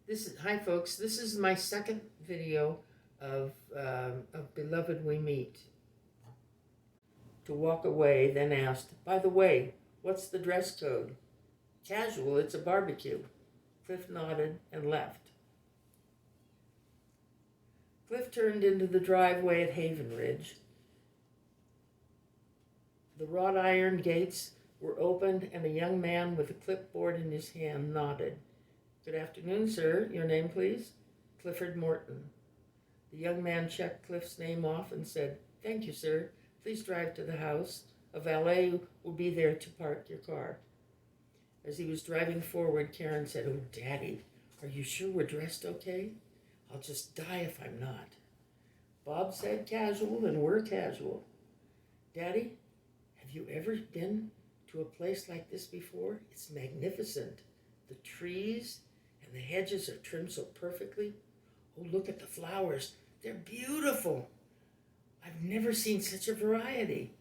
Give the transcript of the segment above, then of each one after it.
Hi folks. This is my second video of Beloved We Meet. To walk away, then asked, "By the way, what's the dress code?" "Casual. It's a barbecue." Cliff nodded and left. Cliff turned into the driveway at Haven Ridge. The wrought iron gates were opened, and a young man with a clipboard in his hand nodded. "Good afternoon, sir. Your name, please?" "Clifford Morton." The young man checked Cliff's name off and said, "Thank you, sir. Please drive to the house. A valet will be there to park your car." As he was driving forward, Karen said, "Oh, Daddy, are you sure we're dressed okay? I'll just die if I'm not." Bob said casual, and we're casual. "Daddy, have you ever been to a place like this before? It's magnificent. The trees and the hedges are trimmed so perfectly. Oh, look at the flowers. They're beautiful. I've never seen such a variety."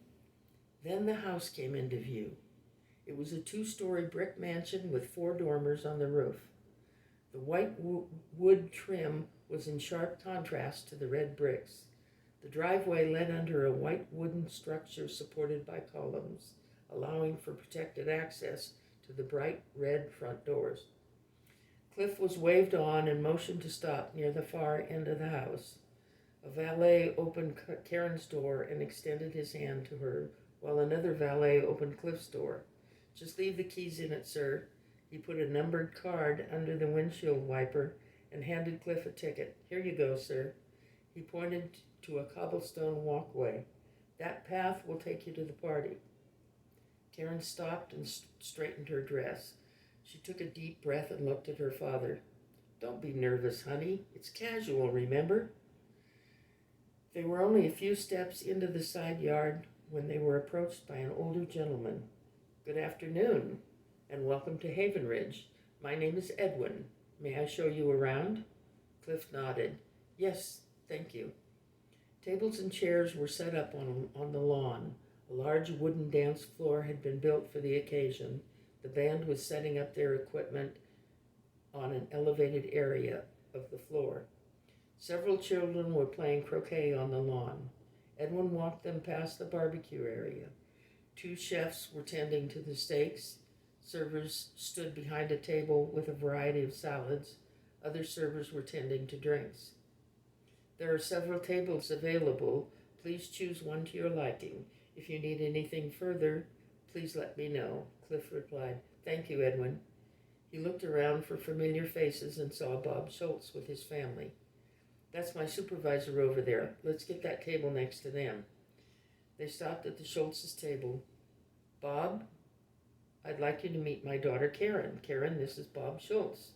Then the house came into view. It was a 2-story brick mansion with 4 dormers on the roof. The white wood trim was in sharp contrast to the red bricks. The driveway led under a white wooden structure supported by columns, allowing for protected access to the bright red front doors. Cliff was waved on and motioned to stop near the far end of the house. A valet opened Karen's door and extended his hand to her, while another valet opened Cliff's door. "Just leave the keys in it, sir." He put a numbered card under the windshield wiper and handed Cliff a ticket. "Here you go, sir." He pointed to a cobblestone walkway. "That path will take you to the party." Karen stopped and straightened her dress. She took a deep breath and looked at her father. "Don't be nervous, honey. It's casual, remember?" They were only a few steps into the side yard when they were approached by an older gentleman. "Good afternoon, and welcome to Haven Ridge. My name is Edwin. May I show you around?" Cliff nodded. "Yes, thank you." Tables and chairs were set up on the lawn. A large wooden dance floor had been built for the occasion. The band was setting up their equipment on an elevated area of the floor. Several children were playing croquet on the lawn. Edwin walked them past the barbecue area. 2 chefs were tending to the steaks. Servers stood behind a table with a variety of salads. Other servers were tending to drinks. "There are several tables available. Please choose one to your liking. If you need anything further, please let me know," Cliff replied. "Thank you, Edwin." He looked around for familiar faces and saw Bob Schultz with his family. "That's my supervisor over there. Let's get that table next to them." They stopped at the Schultz's table. "Bob, I'd like you to meet my daughter Karen. Karen, this is Bob Schultz."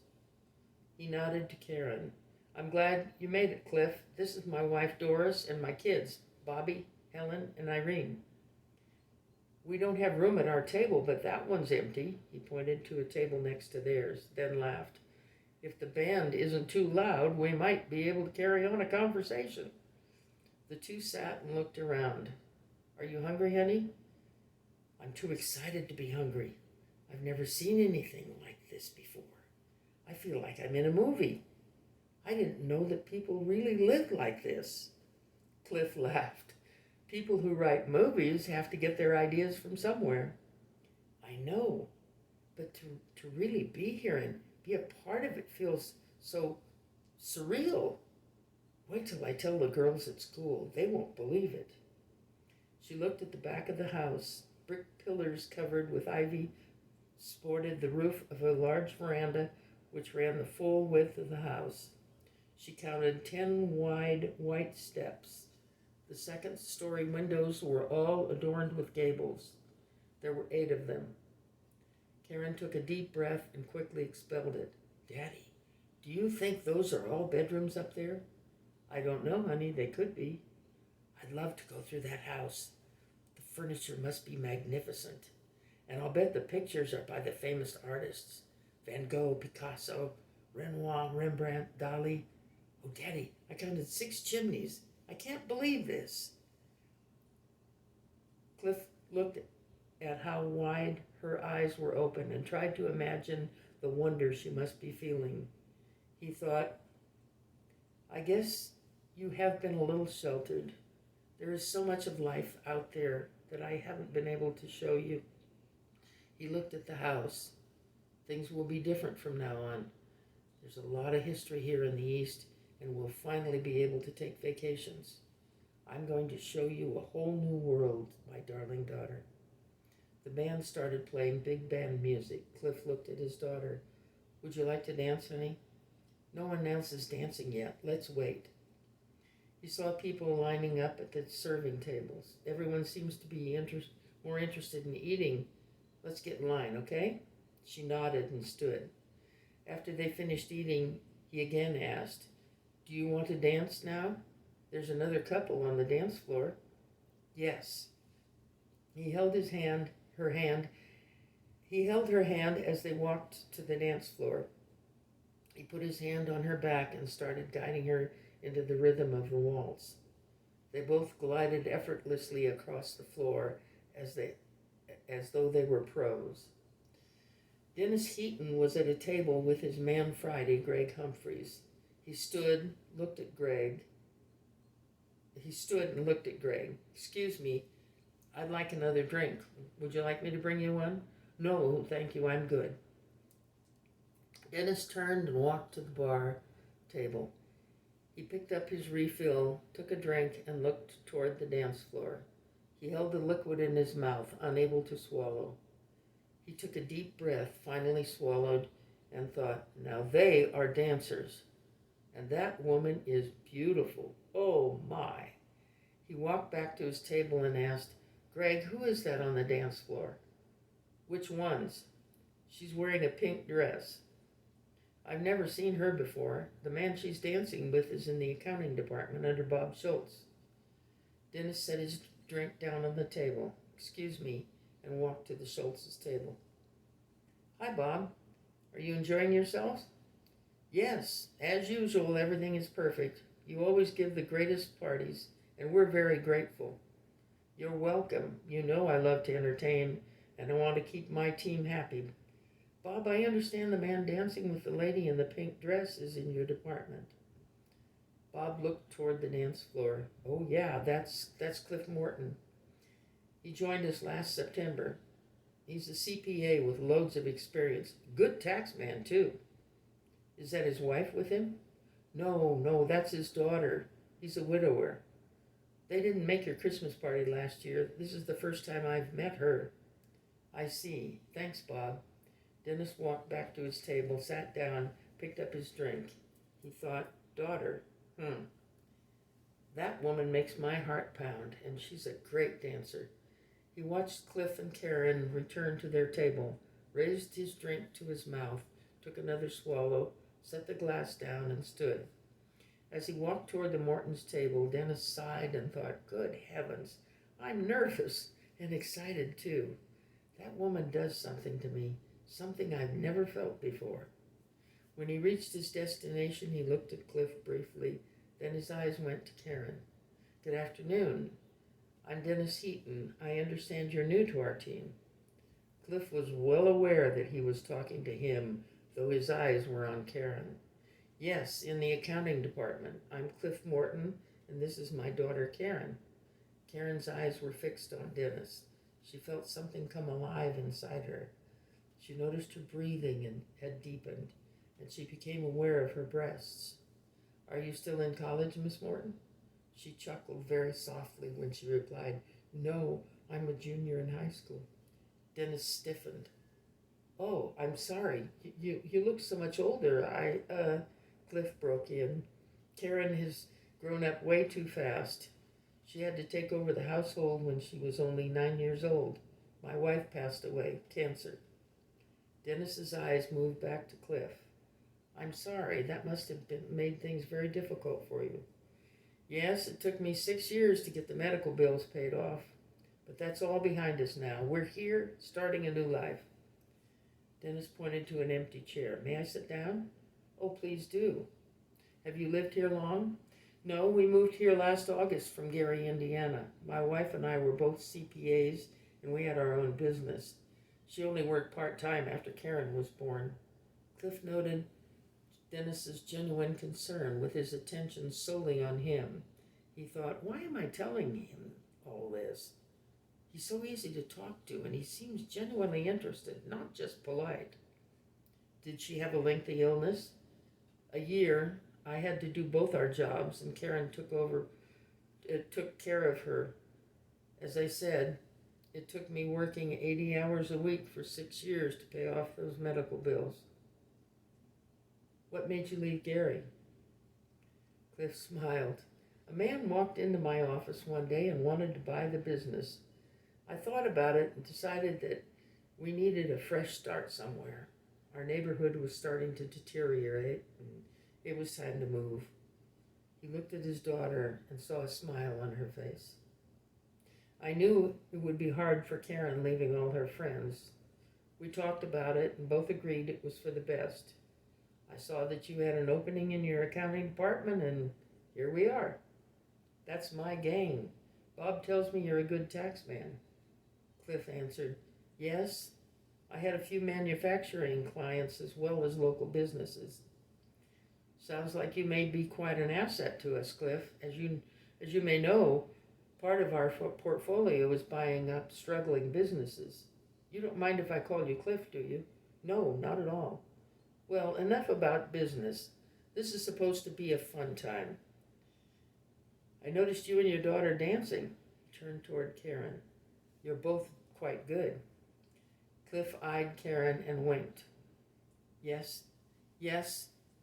He nodded to Karen. "I'm glad you made it, Cliff. This is my wife Doris and my kids, Bobby, Helen, and Irene. We don't have room at our table, but that one's empty." He pointed to a table next to theirs, then laughed. "If the band isn't too loud, we might be able to carry on a conversation." The 2 sat and looked around. "Are you hungry, honey?" "I'm too excited to be hungry. I've never seen anything like this before. I feel like I'm in a movie. I didn't know that people really lived like this." Cliff laughed. "People who write movies have to get their ideas from somewhere." "I know, but to really be here and be a part of it feels so surreal. Wait till I tell the girls at school. They won't believe it." She looked at the back of the house. Brick pillars covered with ivy supported the roof of a large veranda which ran the full width of the house. She counted 10 wide white steps. The second-story windows were all adorned with gables. There were 8 of them. Karen took a deep breath and quickly expelled it. "Daddy, do you think those are all bedrooms up there?" "I don't know, honey. They could be." "I'd love to go through that house. The furniture must be magnificent. And I'll bet the pictures are by the famous artists. Van Gogh, Picasso, Renoir, Rembrandt, Dali. Oh, Daddy, I counted 6 chimneys. I can't believe this." Cliff looked at how wide her eyes were open and tried to imagine the wonder she must be feeling. He thought, I guess you have been a little sheltered. There is so much of life out there that I haven't been able to show you. He looked at the house. Things will be different from now on. There's a lot of history here in the East, and we'll finally be able to take vacations. I'm going to show you a whole new world, my darling daughter. The band started playing big band music. Cliff looked at his daughter. Would you like to dance, honey? No one else is dancing yet. Let's wait. He saw people lining up at the serving tables. Everyone seems to be more interested in eating. Let's get in line, okay? She nodded and stood. After they finished eating, he again asked, do you want to dance now? There's another couple on the dance floor. Yes. He held her hand as they walked to the dance floor. He put his hand on her back and started guiding her into the rhythm of the waltz. They both glided effortlessly across the floor as though they were pros. Dennis Heaton was at a table with his man Friday, Greg Humphreys. He stood and looked at Greg. Excuse me, I'd like another drink. Would you like me to bring you one? No, thank you, I'm good. Dennis turned and walked to the bar table. He picked up his refill, took a drink, and looked toward the dance floor. He held the liquid in his mouth, unable to swallow. He took a deep breath, finally swallowed, and thought, now they are dancers. And that woman is beautiful. Oh, my. He walked back to his table and asked, Greg, who is that on the dance floor? Which ones? She's wearing a pink dress. I've never seen her before. The man she's dancing with is in the accounting department under Bob Schultz. Dennis set his drink down on the table. Excuse me, and walked to the Schultz's table. Hi, Bob. Are you enjoying yourselves? Yes, as usual, everything is perfect. You always give the greatest parties, and we're very grateful. You're welcome. You know I love to entertain, and I want to keep my team happy. Bob, I understand the man dancing with the lady in the pink dress is in your department. Bob looked toward the dance floor. Oh, yeah, that's Cliff Morton. He joined us last September. He's a CPA with loads of experience. Good tax man, too. Is that his wife with him? No, that's his daughter. He's a widower. They didn't make your Christmas party last year. This is the first time I've met her. I see. Thanks, Bob. Dennis walked back to his table, sat down, picked up his drink. He thought, daughter, that woman makes my heart pound, and she's a great dancer. He watched Cliff and Karen return to their table, raised his drink to his mouth, took another swallow, set the glass down, and stood. As he walked toward the Mortons' table, Dennis sighed and thought, good heavens, I'm nervous and excited too. That woman does something to me, something I've never felt before. When he reached his destination, he looked at Cliff briefly, then his eyes went to Karen. Good afternoon. I'm Dennis Heaton. I understand you're new to our team. Cliff was well aware that he was talking to him, though his eyes were on Karen. Yes, in the accounting department. I'm Cliff Morton, and this is my daughter, Karen. Karen's eyes were fixed on Dennis. She felt something come alive inside her. She noticed her breathing and had deepened, and she became aware of her breasts. Are you still in college, Miss Morton? She chuckled very softly when she replied, No, I'm a junior in high school. Dennis stiffened. Oh, I'm sorry. You look so much older. Cliff broke in. Karen has grown up way too fast. She had to take over the household when she was only 9 years old. My wife passed away, cancer. Dennis's eyes moved back to Cliff. I'm sorry, that must have made things very difficult for you. Yes, it took me 6 years to get the medical bills paid off, but that's all behind us now. We're here, starting a new life. Dennis pointed to an empty chair. May I sit down? Oh, please do. Have you lived here long? No, we moved here last August from Gary, Indiana. My wife and I were both CPAs, and we had our own business. She only worked part-time after Karen was born. Cliff noted, Dennis's genuine concern with his attention solely on him. He thought, why am I telling him all this? He's so easy to talk to, and he seems genuinely interested, not just polite. Did she have a lengthy illness? A year. I had to do both our jobs, and Karen took care of her. As I said, it took me working 80 hours a week for 6 years to pay off those medical bills. What made you leave Gary? Cliff smiled. A man walked into my office one day and wanted to buy the business. I thought about it and decided that we needed a fresh start somewhere. Our neighborhood was starting to deteriorate, and it was time to move. He looked at his daughter and saw a smile on her face. I knew it would be hard for Karen leaving all her friends. We talked about it and both agreed it was for the best. I saw that you had an opening in your accounting department, and here we are. That's my gain. Bob tells me you're a good tax man. Cliff answered, yes. I had a few manufacturing clients as well as local businesses. Sounds like you may be quite an asset to us, Cliff. As you may know, part of our portfolio is buying up struggling businesses. You don't mind if I call you Cliff, do you? No, not at all. Well, enough about business. This is supposed to be a fun time. I noticed you and your daughter dancing. Turned toward Karen. You're both quite good. Cliff eyed Karen and winked. Yes,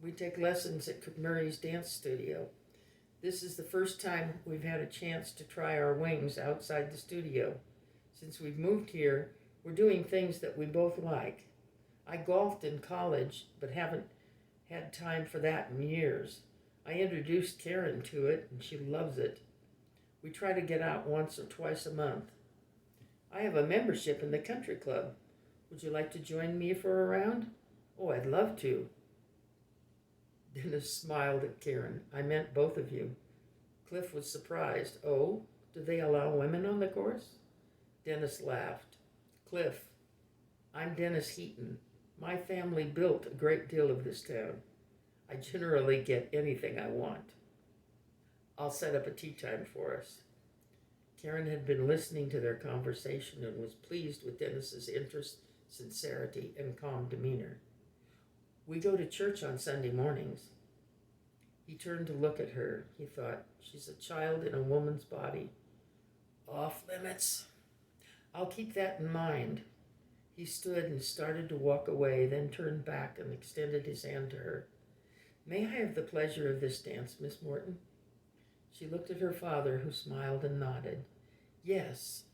we take lessons at Murray's dance studio. This is the first time we've had a chance to try our wings outside the studio. Since we've moved here, we're doing things that we both like. I golfed in college, but haven't had time for that in years. I introduced Karen to it, and she loves it. We try to get out once or twice a month. I have a membership in the country club. Would you like to join me for a round? Oh, I'd love to. Dennis smiled at Karen. I meant both of you. Cliff was surprised. Oh, do they allow women on the course? Dennis laughed. Cliff, I'm Dennis Heaton. My family built a great deal of this town. I generally get anything I want. I'll set up a tea time for us. Karen had been listening to their conversation and was pleased with Dennis's interest, sincerity, and calm demeanor. We go to church on Sunday mornings. He turned to look at her. He thought, she's a child in a woman's body. Off limits. I'll keep that in mind. He stood and started to walk away, then turned back and extended his hand to her. May I have the pleasure of this dance, Miss Morton? She looked at her father, who smiled and nodded. Yes.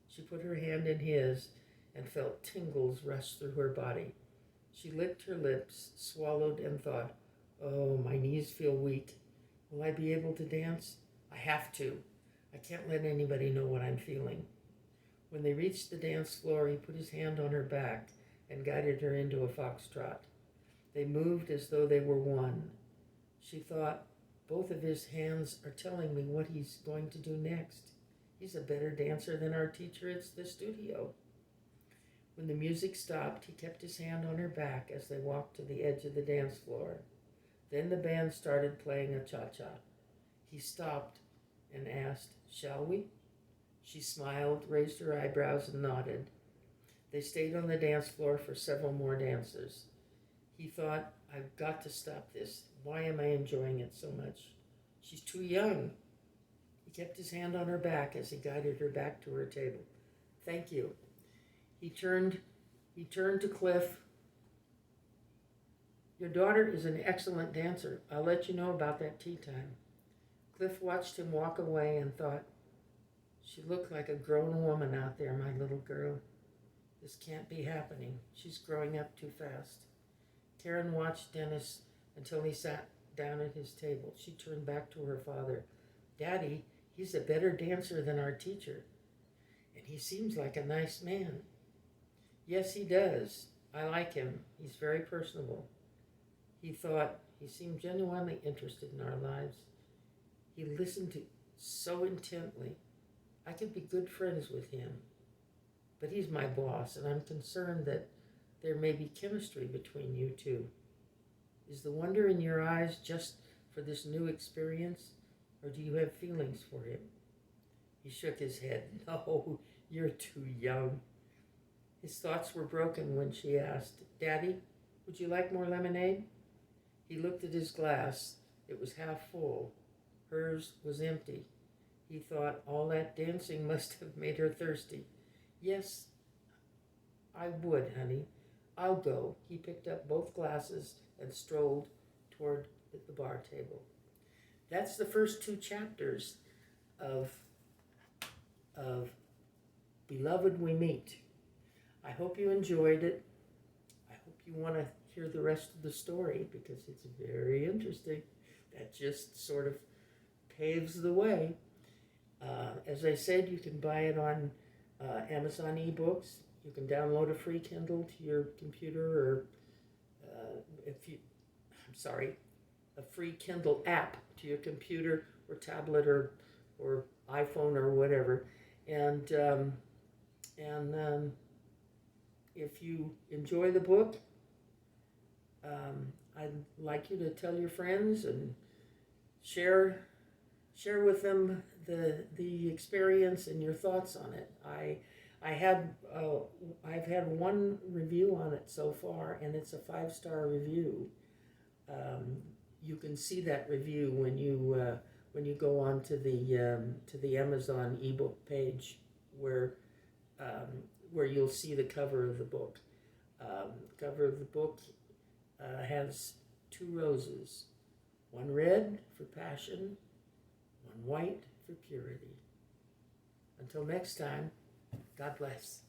She put her hand in his and felt tingles rush through her body. She licked her lips, swallowed, and thought, oh, my knees feel weak. Will I be able to dance? I have to. I can't let anybody know what I'm feeling. When they reached the dance floor, he put his hand on her back and guided her into a foxtrot. They moved as though they were one. She thought, both of his hands are telling me what he's going to do next. He's a better dancer than our teacher at the studio. When the music stopped, he kept his hand on her back as they walked to the edge of the dance floor. Then the band started playing a cha-cha. He stopped and asked, shall we? She smiled, raised her eyebrows, and nodded. They stayed on the dance floor for several more dances. He thought, I've got to stop this. Why am I enjoying it so much? She's too young. He kept his hand on her back as he guided her back to her table. Thank you. He turned to Cliff. Your daughter is an excellent dancer. I'll let you know about that tea time. Cliff watched him walk away and thought, she looked like a grown woman out there, my little girl. This can't be happening. She's growing up too fast. Karen watched Dennis until he sat down at his table. She turned back to her father. Daddy, he's a better dancer than our teacher. And he seems like a nice man. Yes, he does. I like him. He's very personable. He thought he seemed genuinely interested in our lives. He listened to so intently. I could be good friends with him. But he's my boss, and I'm concerned that there may be chemistry between you two. Is the wonder in your eyes just for this new experience, or do you have feelings for him? He shook his head. No, you're too young. His thoughts were broken when she asked, Daddy, would you like more lemonade? He looked at his glass. It was half full. Hers was empty. He thought all that dancing must have made her thirsty. Yes, I would, honey. I'll go. He picked up both glasses and strolled toward the bar table. That's the first 2 chapters of Beloved We Meet. I hope you enjoyed it. I hope you want to hear the rest of the story because it's very interesting. That just sort of paves the way. As I said, you can buy it on Amazon eBooks. You can download a free Kindle to your computer, or a free Kindle app to your computer or tablet or iPhone or whatever. And if you enjoy the book, I'd like you to tell your friends and share with them the experience and your thoughts on it. I've had 1 review on it so far, and it's a 5-star review. You can see that review when you go on to the Amazon ebook page where you'll see the cover of the book. The cover of the book has 2 roses, 1 red for passion, 1 white for purity. Until next time, God bless.